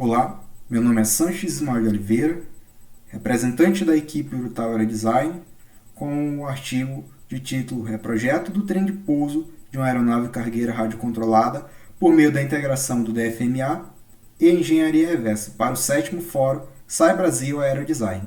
Olá, meu nome é Sanches Ismael de Oliveira, representante da equipe Urutau Aerodesign, com o artigo de título Projeto do trem de pouso de uma aeronave cargueira radiocontrolada por meio da integração do DFMA e Engenharia Reversa para o 7º Fórum SAI Brasil Aerodesign.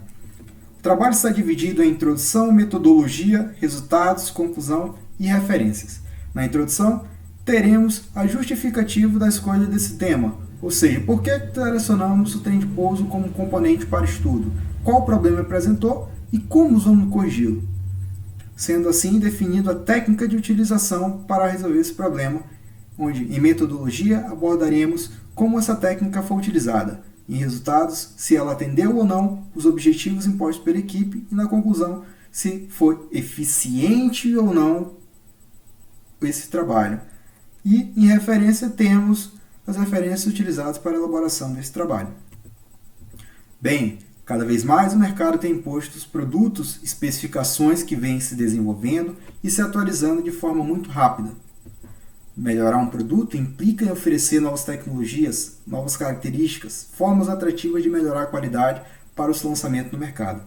O trabalho está dividido em introdução, metodologia, resultados, conclusão e referências. Na introdução, teremos a justificativa da escolha desse tema, ou seja, por que selecionamos o trem de pouso como componente para estudo, qual o problema apresentou e como vamos corrigi-lo. Sendo assim, definido a técnica de utilização para resolver esse problema, onde em metodologia abordaremos como essa técnica foi utilizada, em resultados, se ela atendeu ou não os objetivos impostos pela equipe e na conclusão, se foi eficiente ou não esse trabalho. E em referência temos as referências utilizadas para a elaboração desse trabalho. Bem, cada vez mais o mercado tem imposto os produtos, especificações que vêm se desenvolvendo e se atualizando de forma muito rápida. Melhorar um produto implica em oferecer novas tecnologias, novas características, formas atrativas de melhorar a qualidade para o seu lançamento no mercado.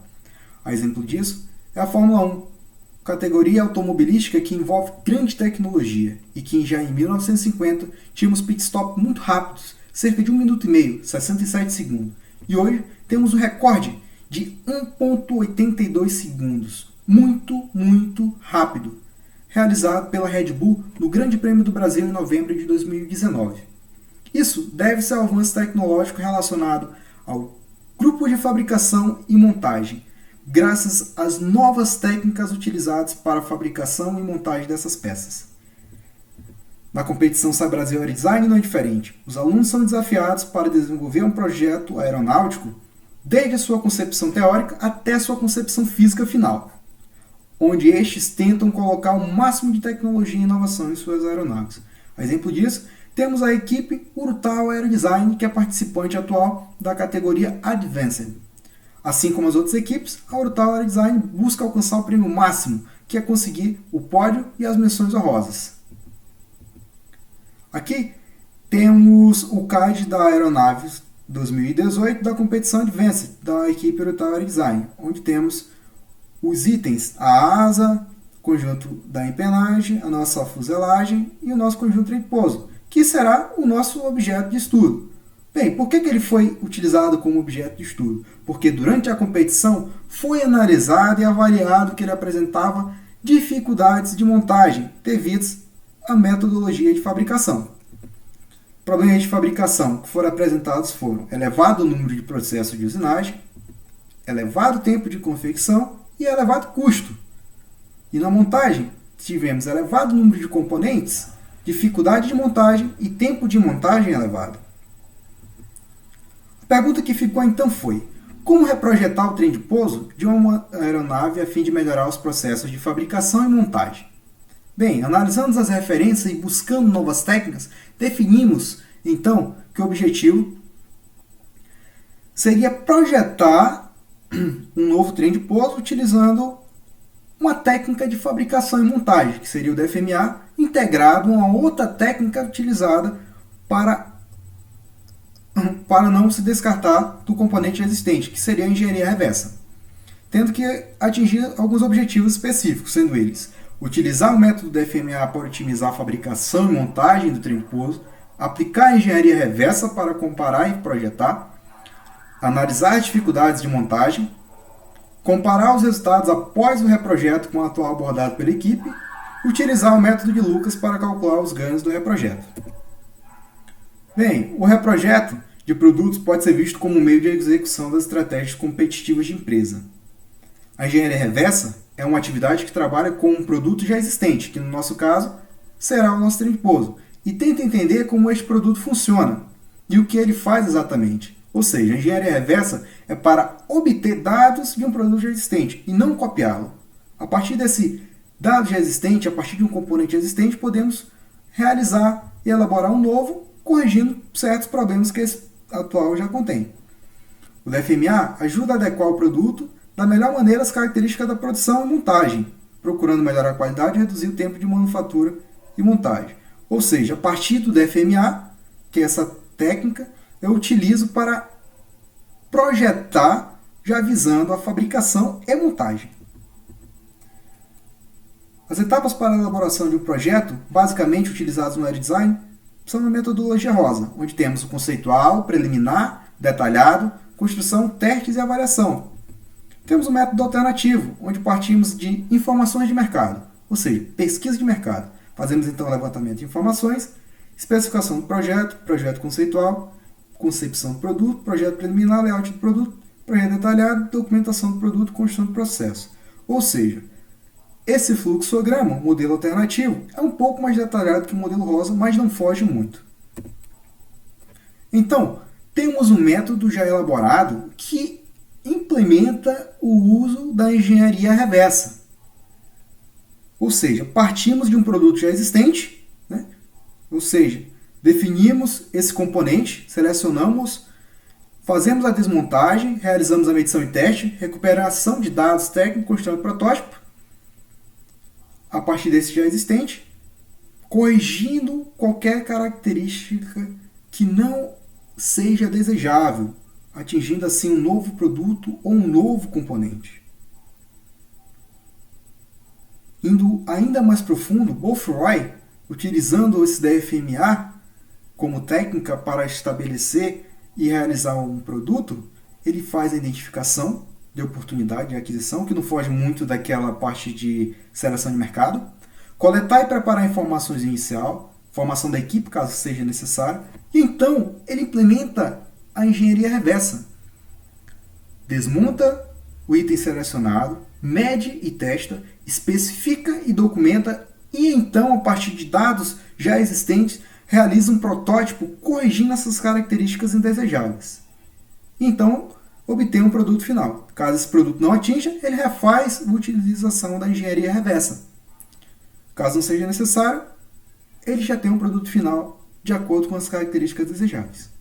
A exemplo disso é a Fórmula 1, categoria automobilística que envolve grande tecnologia e que já em 1950 tínhamos pit stop muito rápidos, cerca de 1 minuto e meio, 67 segundos. E hoje temos um recorde de 1,82 segundos, muito rápido, realizado pela Red Bull no Grande Prêmio do Brasil em novembro de 2019. Isso deve-se ao avanço tecnológico relacionado ao grupo de fabricação e montagem, graças às novas técnicas utilizadas para a fabricação e montagem dessas peças. Na competição SAI Brasil Aerodesign não é diferente. Os alunos são desafiados para desenvolver um projeto aeronáutico desde a sua concepção teórica até a sua concepção física final, onde estes tentam colocar o máximo de tecnologia e inovação em suas aeronaves. A exemplo disso, temos a equipe Urutau Aerodesign, que é participante atual da categoria Advanced. Assim como as outras equipes, a Urutau Aerodesign busca alcançar o prêmio máximo, que é conseguir o pódio e as menções honrosas. Aqui temos o CAD da aeronave 2018 da competição Advanced da equipe Urutau Aerodesign, onde temos os itens, a asa, conjunto da empenagem, a nossa fuselagem e o nosso conjunto de pouso, que será o nosso objeto de estudo. Bem, por que ele foi utilizado como objeto de estudo? Porque durante a competição foi analisado e avaliado que ele apresentava dificuldades de montagem devido à metodologia de fabricação. Problemas de fabricação que foram apresentados foram elevado número de processos de usinagem, elevado tempo de confecção e elevado custo. E na montagem tivemos elevado número de componentes, dificuldade de montagem e tempo de montagem elevado. A pergunta que ficou então foi: como reprojetar o trem de pouso de uma aeronave a fim de melhorar os processos de fabricação e montagem? Bem, analisando as referências e buscando novas técnicas, definimos então que o objetivo seria projetar um novo trem de pouso utilizando uma técnica de fabricação e montagem, que seria o DFMA, integrado a uma outra técnica utilizada para não se descartar do componente existente, que seria a engenharia reversa, tendo que atingir alguns objetivos específicos, sendo eles utilizar o método DFMA para otimizar a fabricação e montagem do trem de pouso, aplicar a engenharia reversa para comparar e projetar, analisar as dificuldades de montagem, comparar os resultados após o reprojeto com o atual abordado pela equipe, e utilizar o método de Lucas para calcular os ganhos do reprojeto. Bem, o reprojeto de produtos pode ser visto como um meio de execução das estratégias competitivas de empresa. A engenharia reversa é uma atividade que trabalha com um produto já existente, que no nosso caso será o nosso trem de pouso, e tenta entender como este produto funciona e o que ele faz exatamente. Ou seja, a engenharia reversa é para obter dados de um produto já existente e não copiá-lo. A partir desse dado já existente, a partir de um componente existente, podemos realizar e elaborar um novo, corrigindo certos problemas que esse atual já contém. O DFMA ajuda a adequar o produto da melhor maneira às características da produção e montagem, procurando melhorar a qualidade e reduzir o tempo de manufatura e montagem. Ou seja, a partir do DFMA, que é essa técnica, eu utilizo para projetar, já visando a fabricação e montagem. As etapas para a elaboração de um projeto, basicamente utilizadas no Aero Design, são a metodologia rosa, onde temos o conceitual, preliminar, detalhado, construção, testes e avaliação. Temos o método alternativo, onde partimos de informações de mercado, ou seja, pesquisa de mercado. Fazemos então o levantamento de informações, especificação do projeto, projeto conceitual, concepção do produto, projeto preliminar, layout do produto, projeto detalhado, documentação do produto, construção do processo. Ou seja, esse fluxograma, modelo alternativo, é um pouco mais detalhado que o modelo rosa, mas não foge muito. Então, temos um método já elaborado que implementa o uso da engenharia reversa. Ou seja, partimos de um produto já existente, né? Ou seja, definimos esse componente, selecionamos, fazemos a desmontagem, realizamos a medição e teste, recuperação de dados técnicos, construção de protótipo, a partir desse já existente, corrigindo qualquer característica que não seja desejável, atingindo assim um novo produto ou um novo componente. Indo ainda mais profundo, Wolf-Roy, utilizando esse DFMA como técnica para estabelecer e realizar um produto, ele faz a identificação de oportunidade de aquisição, que não foge muito daquela parte de seleção de mercado, coletar e preparar informações inicial, formação da equipe, caso seja necessário, e então ele implementa a engenharia reversa. Desmonta o item selecionado, mede e testa, especifica e documenta, e então, a partir de dados já existentes, realiza um protótipo corrigindo essas características indesejáveis. Então, obtém um produto final. Caso esse produto não atinja, ele refaz a utilização da engenharia reversa. Caso não seja necessário, ele já tem um produto final de acordo com as características desejáveis.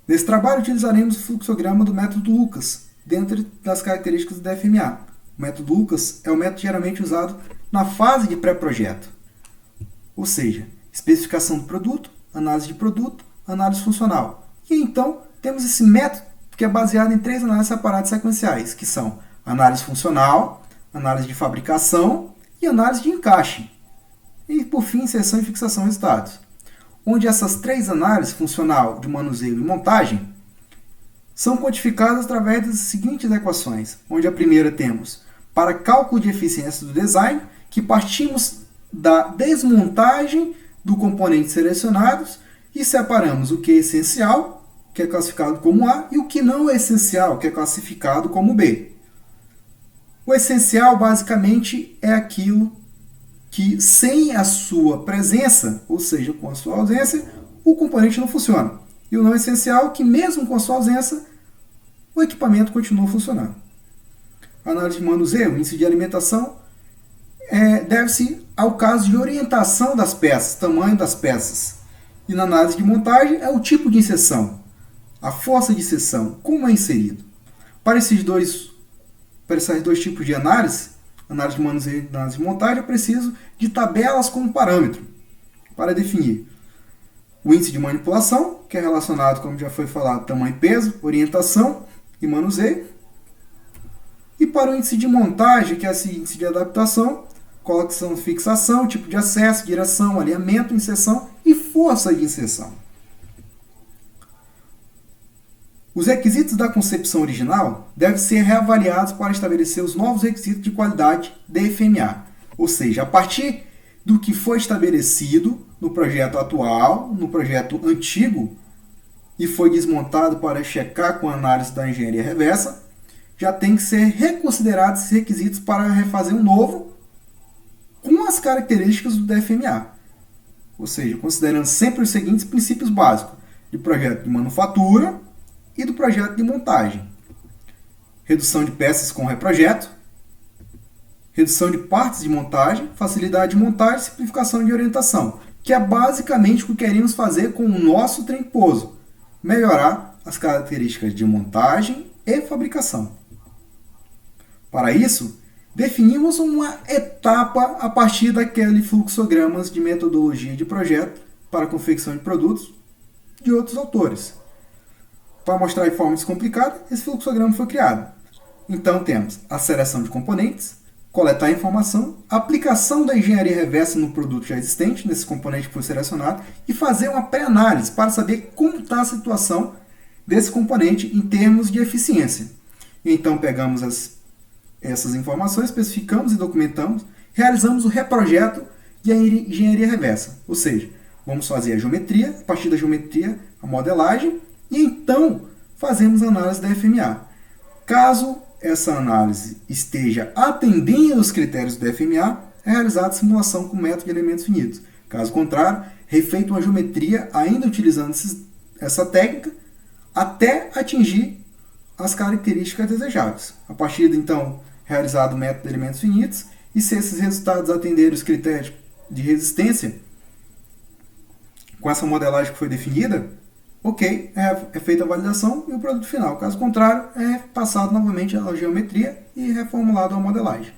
Nesse trabalho, utilizaremos o fluxograma do método Lucas, dentro das características do DFMA. O método Lucas é o método geralmente usado na fase de pré-projeto, ou seja, especificação do produto, análise de produto, análise funcional. E então, temos esse método que é baseado em 3 análises separadas sequenciais, que são análise funcional, análise de fabricação e análise de encaixe. E, por fim, inserção e fixação de resultados. Onde essas 3 análises, funcional, de manuseio e montagem, são quantificadas através das seguintes equações, onde a primeira temos para cálculo de eficiência do design, que partimos da desmontagem do componente selecionados e separamos o que é essencial, que é classificado como A, e o que não é essencial, que é classificado como B. O essencial, basicamente, é aquilo que, sem a sua presença, ou seja, com a sua ausência, o componente não funciona. E o não essencial, que mesmo com a sua ausência, o equipamento continua funcionando. A análise de manuseio, índice de alimentação, deve-se ao caso de orientação das peças, tamanho das peças. E na análise de montagem é o tipo de inserção, a força de inserção, como é inserido. Para esses dois tipos de análise de manuseio e análise de montagem, eu preciso de tabelas como parâmetro para definir o índice de manipulação, que é relacionado, como já foi falado, tamanho e peso, orientação e manuseio. E para o índice de montagem, que é esse índice de adaptação, colocação, fixação, tipo de acesso, direção, alinhamento, inserção e força de inserção. Os requisitos da concepção original devem ser reavaliados para estabelecer os novos requisitos de qualidade DFMA, ou seja, a partir do que foi estabelecido no projeto atual, no projeto antigo, e foi desmontado para checar com a análise da engenharia reversa, já tem que ser reconsiderados esses requisitos para refazer um novo com as características do DFMA. Ou seja, considerando sempre os seguintes princípios básicos de projeto de manufatura e do projeto de montagem. Redução de peças com reprojeto, redução de partes de montagem, facilidade de montagem e simplificação de orientação, que é basicamente o que queremos fazer com o nosso trem pouso, melhorar as características de montagem e fabricação. Para isso, definimos uma etapa a partir daqueles fluxogramas de metodologia de projeto para confecção de produtos, de outros autores. Para mostrar de forma descomplicada, esse fluxograma foi criado. Então temos a seleção de componentes, coletar informação, aplicação da engenharia reversa no produto já existente, nesse componente que foi selecionado, e fazer uma pré-análise para saber como está a situação desse componente em termos de eficiência. Então pegamos essas informações, especificamos e documentamos, realizamos o reprojeto de engenharia reversa, ou seja, vamos fazer a geometria, a partir da geometria, a modelagem, e então fazemos a análise da FMA. Caso essa análise esteja atendendo aos critérios do FMA, é realizada a simulação com o método de elementos finitos. Caso contrário, refeita uma geometria ainda utilizando essa técnica até atingir as características desejáveis. A partir de então, realizado o método de elementos finitos, e se esses resultados atenderem os critérios de resistência com essa modelagem que foi definida, ok, é feita a validação e o produto final. Caso contrário, é passado novamente a geometria e reformulado a modelagem.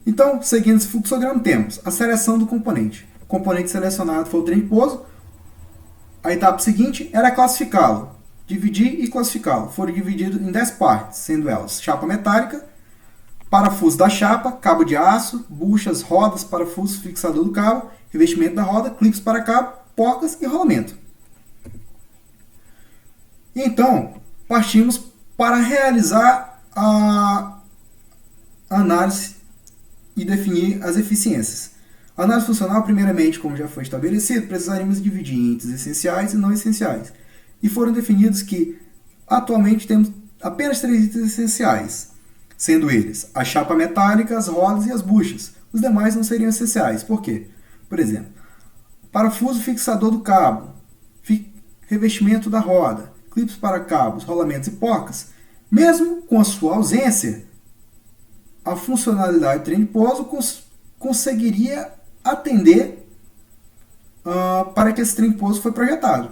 Então, seguindo esse fluxograma, temos a seleção do componente. O componente selecionado foi o trem de pouso. A etapa seguinte era classificá-lo, dividir e classificá-lo. Foram divididos em 10 partes, sendo elas chapa metálica, parafuso da chapa, cabo de aço, buchas, rodas, parafuso fixador do cabo, revestimento da roda, clipes para cabo, porcas e rolamento. Então, partimos para realizar a análise e definir as eficiências. A análise funcional, primeiramente, como já foi estabelecido, precisaríamos dividir em itens essenciais e não essenciais. E foram definidos que, atualmente, temos apenas 3 itens essenciais, sendo eles a chapa metálica, as rodas e as buchas. Os demais não seriam essenciais. Por quê? Por exemplo, parafuso fixador do cabo, revestimento da roda, clipes para cabos, rolamentos e porcas. Mesmo com a sua ausência, a funcionalidade do trem de pouso conseguiria atender para que esse trem de pouso foi projetado.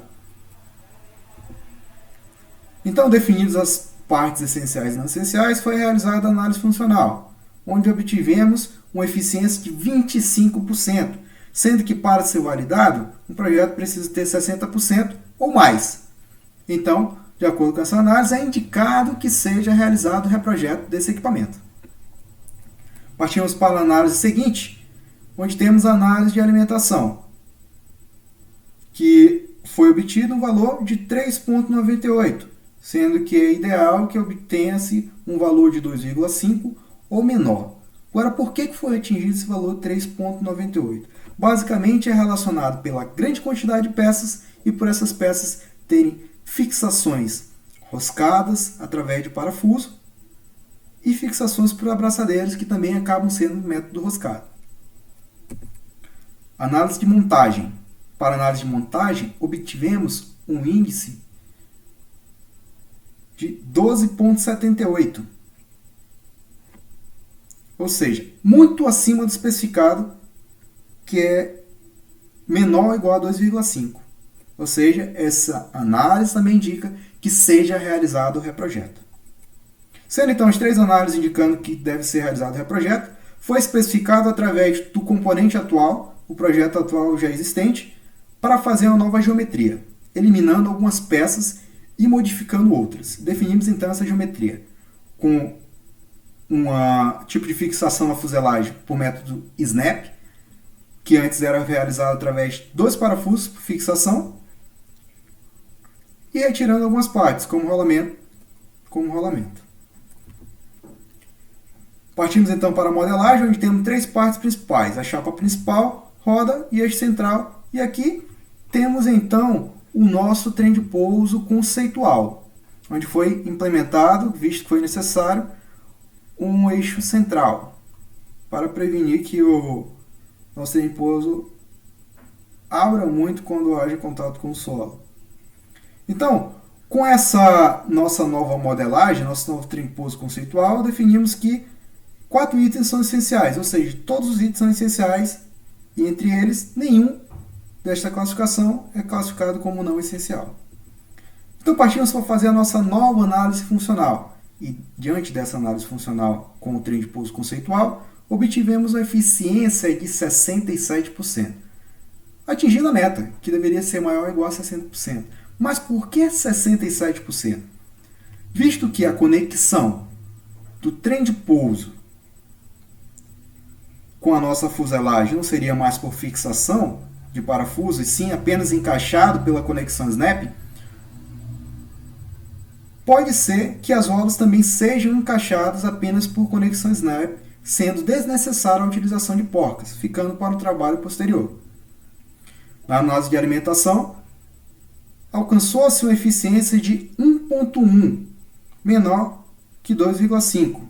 Então, definidas as partes essenciais e não essenciais, foi realizada a análise funcional, onde obtivemos uma eficiência de 25%, sendo que para ser validado, um projeto precisa ter 60% ou mais. Então, de acordo com essa análise, é indicado que seja realizado o reprojeto desse equipamento. Partimos para a análise seguinte, onde temos a análise de alimentação, que foi obtido um valor de 3,98, sendo que é ideal que obtenha-se um valor de 2,5 ou menor. Agora, por que foi atingido esse valor de 3,98? Basicamente é relacionado pela grande quantidade de peças e por essas peças terem fixações roscadas através de parafuso e fixações por abraçadeiros que também acabam sendo método roscado. Análise de montagem. Para análise de montagem, obtivemos um índice de 12,78. Ou seja, muito acima do especificado, que é menor ou igual a 2,5. Ou seja, essa análise também indica que seja realizado o reprojeto. Sendo então as 3 análises indicando que deve ser realizado o reprojeto, foi especificado através do componente atual, o projeto atual já existente, para fazer uma nova geometria, eliminando algumas peças e modificando outras. Definimos então essa geometria com um tipo de fixação à fuselagem por método Snap, que antes era realizado através de 2 parafusos por fixação, e retirando algumas partes, como rolamento. Partimos então para a modelagem, onde temos 3 partes principais, a chapa principal, roda e eixo central. E aqui temos então o nosso trem de pouso conceitual, onde foi implementado, visto que foi necessário, um eixo central, para prevenir que o nosso trem de pouso abra muito quando haja contato com o solo. Então, com essa nossa nova modelagem, nosso novo trem de pouso conceitual, definimos que 4 itens são essenciais, ou seja, todos os itens são essenciais e entre eles nenhum desta classificação é classificado como não essencial. Então partimos para fazer a nossa nova análise funcional e diante dessa análise funcional com o trem de pouso conceitual, obtivemos uma eficiência de 67%. atingindo a meta, que deveria ser maior ou igual a 60%. Mas por que 67%? Visto que a conexão do trem de pouso com a nossa fuselagem não seria mais por fixação de parafuso, e sim apenas encaixado pela conexão snap, pode ser que as rodas também sejam encaixadas apenas por conexão snap, sendo desnecessária a utilização de porcas, ficando para o trabalho posterior. Na análise de alimentação, alcançou-se uma eficiência de 1.1, menor que 2,5,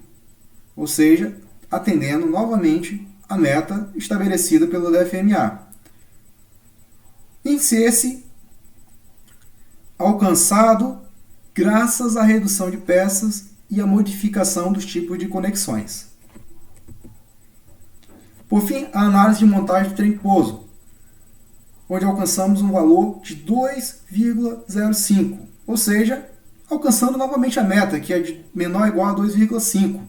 ou seja, atendendo novamente a meta estabelecida pelo DFMA. Esse alcançado graças à redução de peças e à modificação dos tipos de conexões. Por fim, a análise de montagem do trem de pouso, onde alcançamos um valor de 2,05, ou seja, alcançando novamente a meta, que é de menor ou igual a 2,5.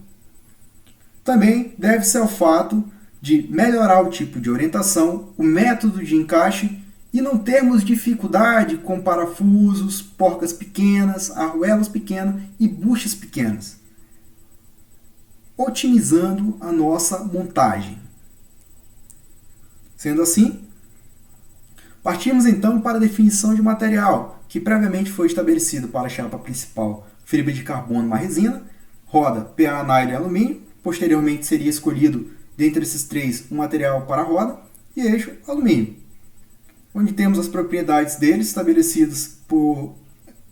Também deve-se ao fato de melhorar o tipo de orientação, o método de encaixe e não termos dificuldade com parafusos, porcas pequenas, arruelas pequenas e buchas pequenas, otimizando a nossa montagem. Sendo assim, partimos então para a definição de material, que previamente foi estabelecido para a chapa principal fibra de carbono mais resina, roda PA, nylon e alumínio. Posteriormente seria escolhido, dentre esses três, um material para a roda e eixo alumínio, onde temos as propriedades deles estabelecidas por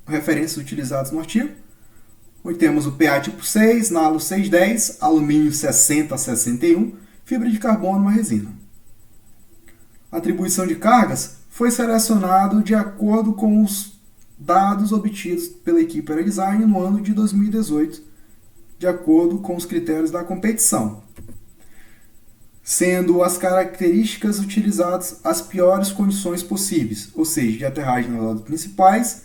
referências utilizadas no artigo, onde temos o PA tipo 6, nylon 610, alumínio 60 a 61, fibra de carbono mais resina. A atribuição de cargas foi selecionado de acordo com os dados obtidos pela equipe Aerodesign no ano de 2018, de acordo com os critérios da competição, sendo as características utilizadas as piores condições possíveis, ou seja, de aterragem nas rodas principais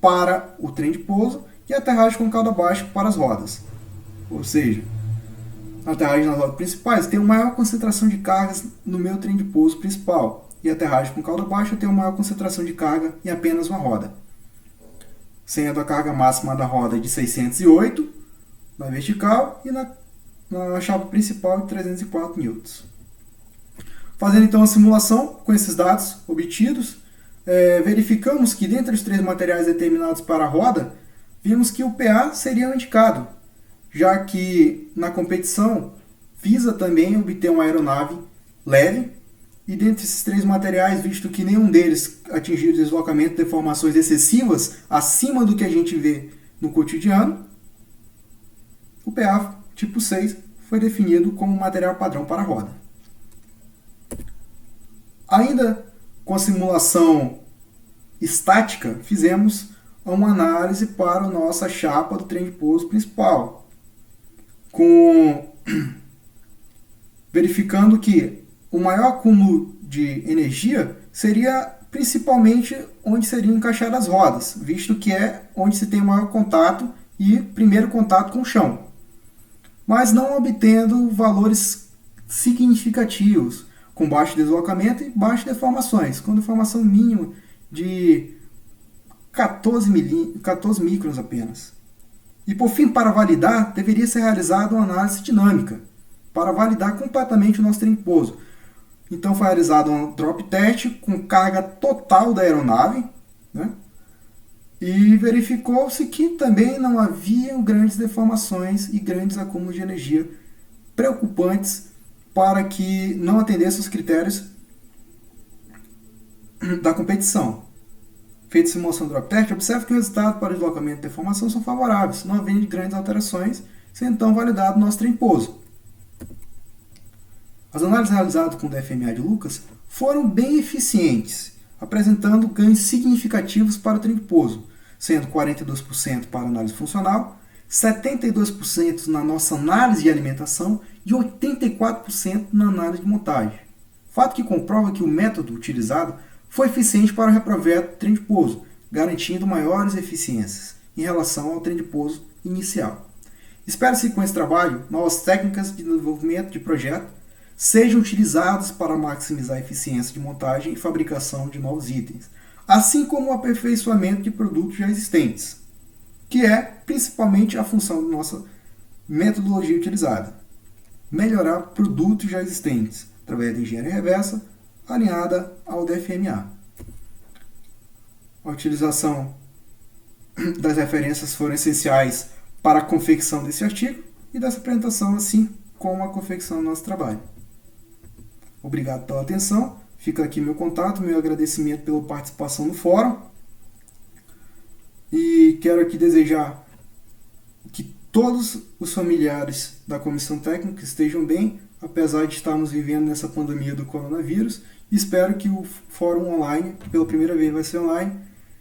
para o trem de pouso e aterragem com cauda baixa para as rodas. Ou seja, a aterragem nas rodas principais tem uma maior concentração de cargas no meu trem de pouso principal, e a aterragem com cauda baixa tem uma maior concentração de carga em apenas uma roda, sendo a carga máxima da roda de 608 na vertical e na chapa principal de 304 N. Fazendo então a simulação com esses dados obtidos, verificamos que dentre os três materiais determinados para a roda, vimos que o PA seria o indicado, já que na competição visa também obter uma aeronave leve, e dentre esses três materiais, visto que nenhum deles atingiu deslocamento de deformações excessivas acima do que a gente vê no cotidiano, o PA tipo 6 foi definido como material padrão para a roda. Ainda com a simulação estática, fizemos uma análise para a nossa chapa do trem de pouso principal, verificando que o maior acúmulo de energia seria principalmente onde seriam encaixadas as rodas, visto que é onde se tem o maior contato e primeiro contato com o chão, mas não obtendo valores significativos, com baixo deslocamento e baixas deformações, com deformação mínima de 14 microns apenas. E por fim, para validar, deveria ser realizada uma análise dinâmica, para validar completamente o nosso trem de pouso. Então foi realizado um drop test com carga total da aeronave, né? E verificou-se que também não havia grandes deformações e grandes acúmulos de energia preocupantes para que não atendesse os critérios da competição. Feita a simulação do drop test, observe que o resultado para o deslocamento e deformação são favoráveis, não havendo grandes alterações, sendo então validado o nosso trem de pouso. As análises realizadas com o DFMA de Lucas foram bem eficientes, apresentando ganhos significativos para o trem de pouso, sendo 42% para a análise funcional, 72% na nossa análise de alimentação e 84% na análise de montagem. Fato que comprova que o método utilizado foi eficiente para o reprojeto do trem de pouso, garantindo maiores eficiências em relação ao trem de pouso inicial. Espera-se com esse trabalho novas técnicas de desenvolvimento de projeto, sejam utilizados para maximizar a eficiência de montagem e fabricação de novos itens, assim como o aperfeiçoamento de produtos já existentes, que é principalmente a função da nossa metodologia utilizada: melhorar produtos já existentes através da engenharia reversa alinhada ao DFMA. A utilização das referências foram essenciais para a confecção desse artigo e dessa apresentação, assim como a confecção do nosso trabalho. Obrigado pela atenção. Fica aqui meu contato, meu agradecimento pela participação no fórum. E quero aqui desejar que todos os familiares da comissão técnica estejam bem, apesar de estarmos vivendo nessa pandemia do coronavírus. Espero que o fórum online, pela primeira vez vai ser online,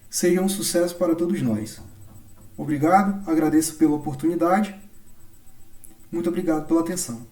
seja um sucesso para todos nós. Obrigado, agradeço pela oportunidade. Muito obrigado pela atenção.